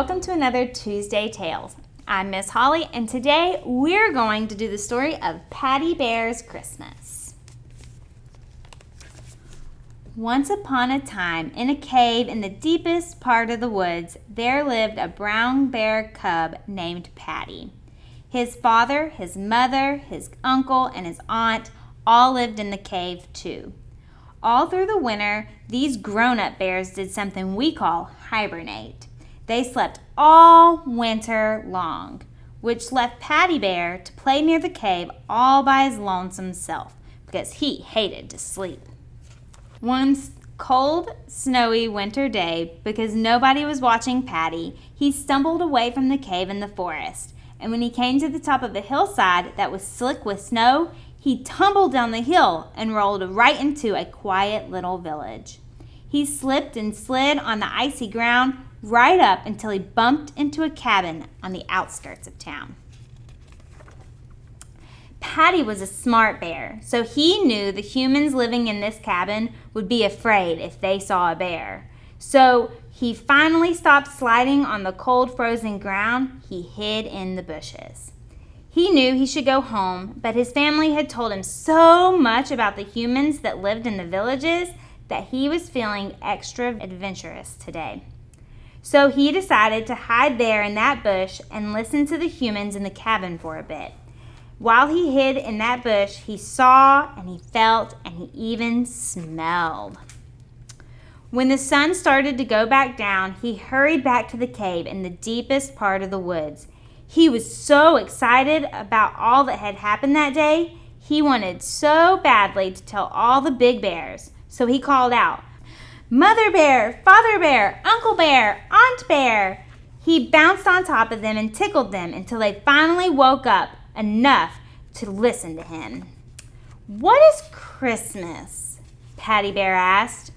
welcome to another Tuesday Tales. I'm Miss Holly, and today we're going to do the story of Paddy Bear's Christmas. Once upon a time, in a cave in the deepest part of the woods, there lived a brown bear cub named Paddy. His father, his mother, his uncle, and his aunt all lived in the cave too. All through the winter, these grown-up bears did something we call hibernate. They slept all winter long, which left Paddy Bear to play near the cave all by his lonesome self because he hated to sleep. One cold, snowy winter day, because nobody was watching Paddy, he stumbled away from the cave in the forest, and when he came to the top of a hillside that was slick with snow, he tumbled down the hill and rolled right into a quiet little village. He slipped and slid on the icy ground right up until he bumped into a cabin on the outskirts of town. Paddy was a smart bear, so he knew the humans living in this cabin would be afraid if they saw a bear. So he finally stopped sliding on the cold, frozen ground. He hid in the bushes. He knew he should go home, but his family had told him so much about the humans that lived in the villages that he was feeling extra adventurous today. So he decided to hide there in that bush and listen to the humans in the cabin for a bit. While he hid in that bush, he saw and he felt and he even smelled. When the sun started to go back down, he hurried back to the cave in the deepest part of the woods. He was so excited about all that had happened that day. He wanted so badly to tell all the big bears. So he called out, "Mother Bear, Father Bear, Uncle Bear, Aunt Bear." He bounced on top of them and tickled them until they finally woke up enough to listen to him. "What is Christmas?" Paddy Bear asked.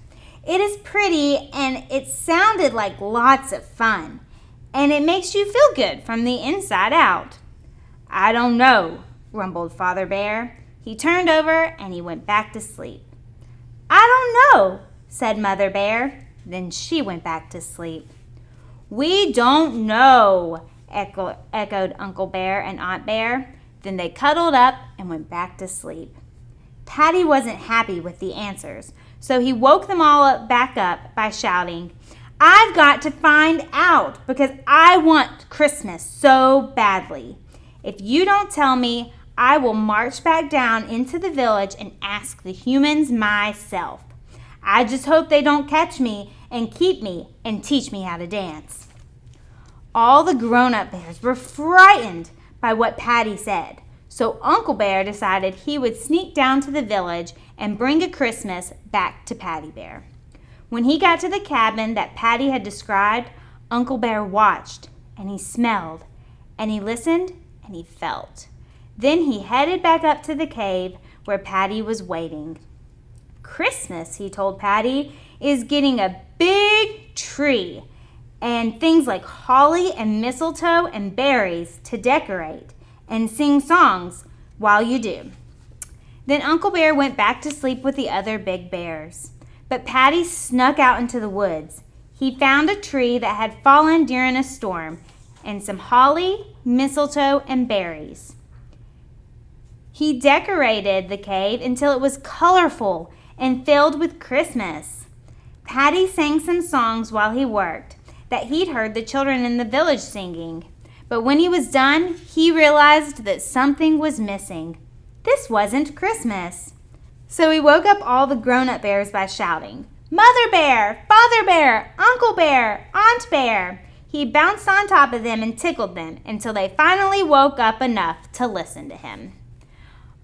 "It is pretty and it sounded like lots of fun. And it makes you feel good from the inside out." "I don't know," rumbled Father Bear. He turned over and he went back to sleep. "I don't know," said Mother Bear. Then she went back to sleep. "We don't know," echoed Uncle Bear and Aunt Bear. Then they cuddled up and went back to sleep. Paddy wasn't happy with the answers, so he woke them all back up by shouting, "I've got to find out because I want Christmas so badly. If you don't tell me, I will march back down into the village and ask the humans myself. I just hope they don't catch me and keep me and teach me how to dance." All the grown-up bears were frightened by what Paddy said, so Uncle Bear decided he would sneak down to the village and bring a Christmas back to Paddy Bear. When he got to the cabin that Paddy had described, Uncle Bear watched, and he smelled, and he listened, and he felt. Then he headed back up to the cave where Paddy was waiting. "Christmas," he told Paddy, "is getting a big tree and things like holly and mistletoe and berries to decorate and sing songs while you do." Then Uncle Bear went back to sleep with the other big bears. But Paddy snuck out into the woods. He found a tree that had fallen during a storm and some holly, mistletoe, and berries. He decorated the cave until it was colorful and filled with Christmas. Paddy sang some songs while he worked that he'd heard the children in the village singing. But when he was done, he realized that something was missing. This wasn't Christmas. So he woke up all the grown-up bears by shouting, "Mother Bear, Father Bear, Uncle Bear, Aunt Bear." He bounced on top of them and tickled them until they finally woke up enough to listen to him.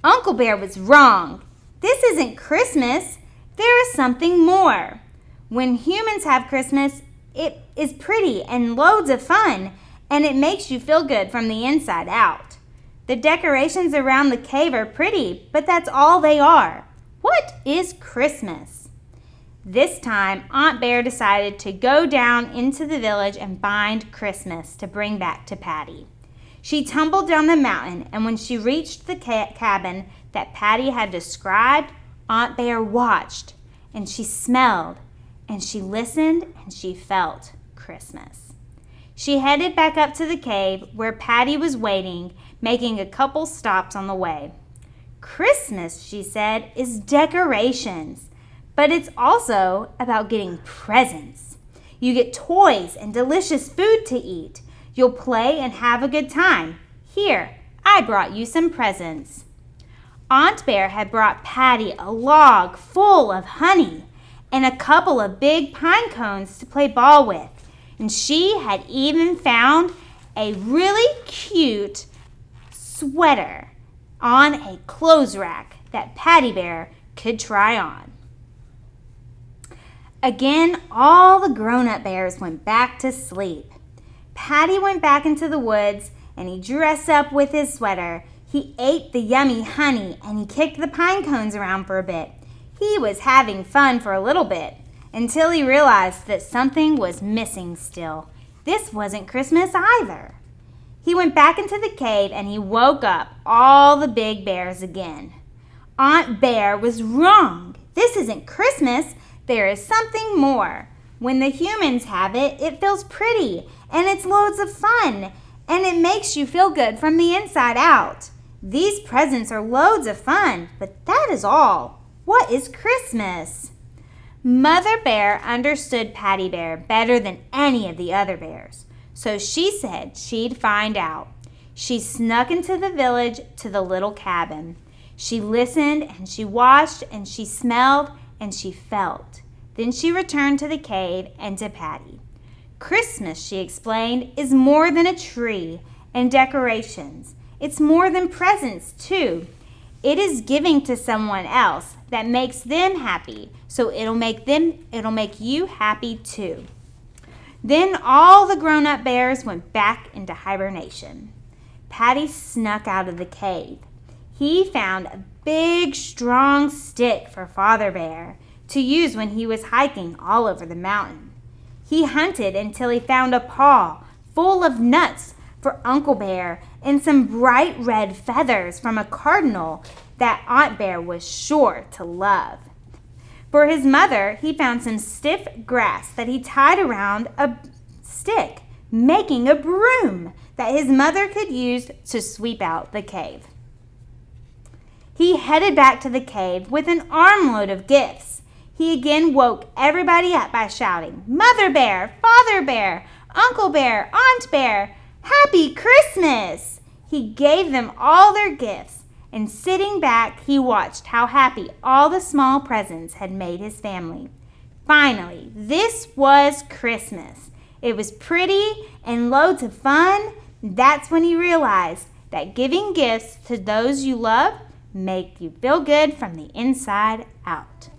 Uncle Bear was wrong. This isn't Christmas. There is something more. When humans have Christmas, it is pretty and loads of fun, and it makes you feel good from the inside out. The decorations around the cave are pretty, but that's all they are. What is Christmas? This time, Aunt Bear decided to go down into the village and find Christmas to bring back to Paddy. She tumbled down the mountain, and when she reached the cabin that Paddy had described, Aunt Bear watched, and she smelled, and she listened, and she felt Christmas. She headed back up to the cave where Paddy was waiting, making a couple stops on the way. Christmas, she said, is decorations, but it's also about getting presents. You get toys and delicious food to eat. You'll play and have a good time. Here, I brought you some presents. Aunt Bear had brought Paddy a log full of honey and a couple of big pine cones to play ball with. And she had even found a really cute sweater on a clothes rack that Paddy Bear could try on. Again, all the grown-up bears went back to sleep. Paddy went back into the woods and he dressed up with his sweater. He ate the yummy honey and he kicked the pine cones around for a bit. He was having fun for a little bit until he realized that something was missing still. This wasn't Christmas either. He went back into the cave and he woke up all the big bears again. Aunt Bear was wrong. This isn't Christmas. There is something more. When the humans have it, it feels pretty and it's loads of fun and it makes you feel good from the inside out. These presents are loads of fun, but that is all. What is Christmas? Mother Bear understood Paddy Bear better than any of the other bears, so she said she'd find out. She snuck into the village to the little cabin. She listened and she watched and she smelled and she felt. Then she returned to the cave and to Paddy. Christmas, she explained, is more than a tree and decorations. It's more than presents, too. It is giving to someone else that makes them happy, so it'll make you happy too. Then all the grown-up bears went back into hibernation. Paddy snuck out of the cave. He found a big, strong stick for Father Bear to use when he was hiking all over the mountain. He hunted until he found a paw full of nuts for Uncle Bear and some bright red feathers from a cardinal that Aunt Bear was sure to love. For his mother, he found some stiff grass that he tied around a stick, making a broom that his mother could use to sweep out the cave. He headed back to the cave with an armload of gifts. He again woke everybody up by shouting, "Mother Bear, Father Bear, Uncle Bear, Aunt Bear, Happy Christmas!" He gave them all their gifts, and sitting back, he watched how happy all the small presents had made his family. Finally, this was Christmas. It was pretty and loads of fun. That's when he realized that giving gifts to those you love make you feel good from the inside out.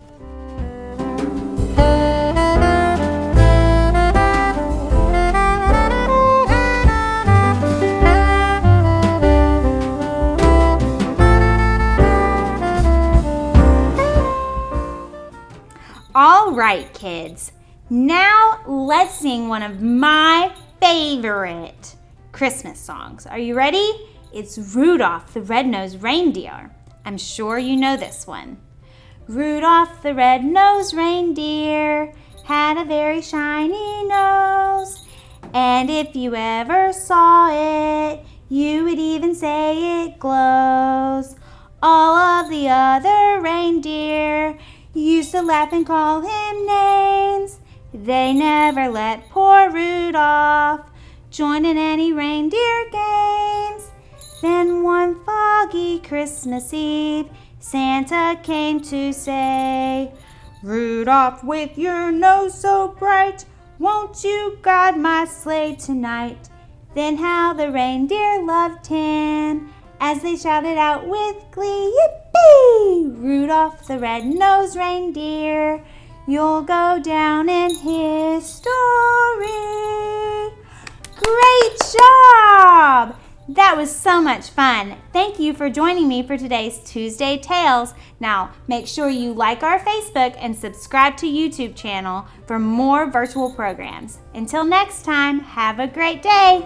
All right, kids. Now let's sing one of my favorite Christmas songs. Are you ready? It's Rudolph the Red-Nosed Reindeer. I'm sure you know this one. Rudolph the red-nosed reindeer had a very shiny nose, and if you ever saw it, you would even say it glows. All of the other reindeer used to laugh and call him names. They never let poor Rudolph join in any reindeer games. Then one foggy Christmas Eve, Santa came to say, "Rudolph, with your nose so bright, won't you guide my sleigh tonight?" Then how the reindeer loved him as they shouted out with glee, "Yippee! Rudolph the red-nosed reindeer, you'll go down in history." Great job! That was so much fun. Thank you for joining me for today's Tuesday Tales. Now, make sure you like our Facebook and subscribe to YouTube channel for more virtual programs. Until next time, have a great day.